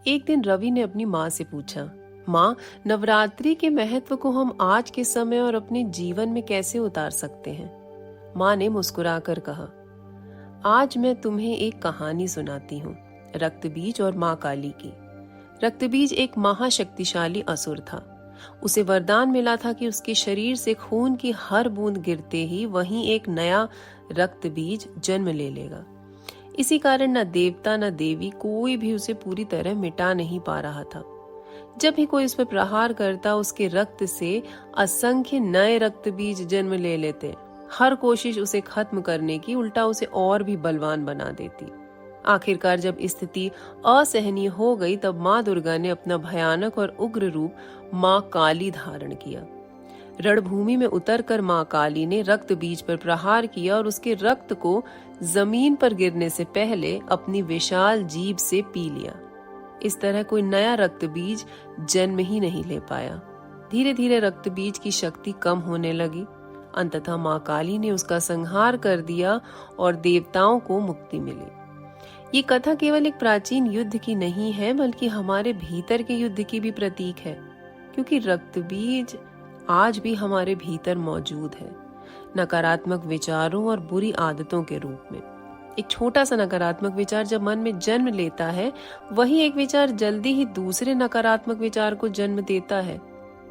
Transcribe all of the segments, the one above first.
एक दिन रवि ने अपनी माँ से पूछा, माँ, नवरात्रि के महत्व को हम आज के समय और अपने जीवन में कैसे उतार सकते हैं? माँ ने मुस्कुराकर कहा, आज मैं तुम्हें एक कहानी सुनाती हूँ, रक्तबीज और माँ काली की। रक्तबीज एक महाशक्तिशाली असुर था। उसे वरदान मिला था कि उसके शरीर से खून की हर बूंद गिरते ही वहीं एक नया रक्तबीज जन्म ले लेगा। इसी कारण न देवता न देवी कोई भी उसे पूरी तरह मिटा नहीं पा रहा था। जब भी कोई उस पर प्रहार करता, उसके रक्त से असंख्य नए रक्त बीज जन्म ले लेते। हर कोशिश उसे खत्म करने की उल्टा उसे और भी बलवान बना देती। आखिरकार जब स्थिति असहनीय हो गई, तब माँ दुर्गा ने अपना भयानक और उग्र रूप माँ काली धारण किया। रणभूमि में उतरकर माँ काली ने रक्त बीज पर प्रहार किया और उसके रक्त को जमीन पर गिरने से पहले अपनी विशाल जीभ से पी लिया। इस तरह कोई नया रक्त बीज जन्म ही नहीं ले पाया। धीरे धीरे रक्त बीज की शक्ति कम होने लगी। अंततः माँ काली ने उसका संहार कर दिया और देवताओं को मुक्ति मिली। ये कथा केवल एक प्राचीन युद्ध की नहीं है, बल्कि हमारे भीतर के युद्ध की भी प्रतीक है, क्योंकि रक्त बीज आज भी हमारे भीतर मौजूद है, नकारात्मक विचारों और बुरी आदतों के रूप में। एक छोटा सा नकारात्मक विचार जब मन में जन्म लेता है, वही एक विचार जल्दी ही दूसरे नकारात्मक विचार को जन्म देता है।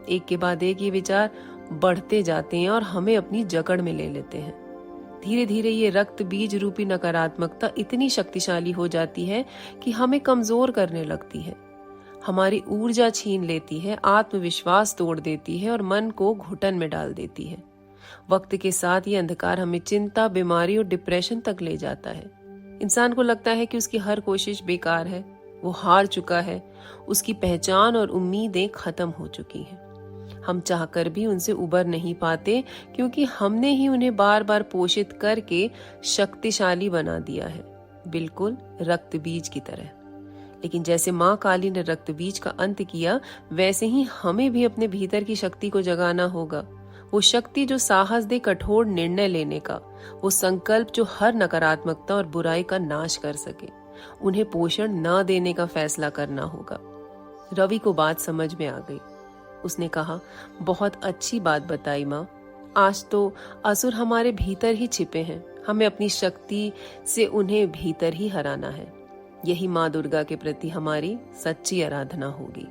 एक के बाद एक ये विचार बढ़ते जाते हैं और हमें अपनी जकड़ में ले लेते हैं। धीरे धीरे ये रक्त बीज रूपी नकारात्मकता इतनी शक्तिशाली हो जाती है कि हमें कमजोर करने लगती है, हमारी ऊर्जा छीन लेती है, आत्मविश्वास तोड़ देती है और मन को घुटन में डाल देती है। वक्त के साथ ये अंधकार हमें चिंता, बीमारी और डिप्रेशन तक ले जाता है। इंसान को लगता है कि उसकी हर कोशिश बेकार है, वो हार चुका है, उसकी पहचान और उम्मीदें खत्म हो चुकी हैं। हम चाहकर भी उनसे उबर नहीं पाते, क्योंकि हमने ही उन्हें बार बार पोषित करके शक्तिशाली बना दिया है, बिल्कुल रक्त बीज की तरह। लेकिन जैसे माँ काली ने रक्त बीज का अंत किया, वैसे ही हमें भी अपने भीतर की शक्ति को जगाना होगा। वो शक्ति जो साहस दे कठोर निर्णय लेने का, वो संकल्प जो हर नकारात्मकता और बुराई का नाश कर सके। उन्हें पोषण न देने का फैसला करना होगा। रवि को बात समझ में आ गई। उसने कहा, बहुत अच्छी बात बताई माँ। आज तो असुर हमारे भीतर ही छिपे हैं, हमें अपनी शक्ति से उन्हें भीतर ही हराना है। यही माँ दुर्गा के प्रति हमारी सच्ची आराधना होगी।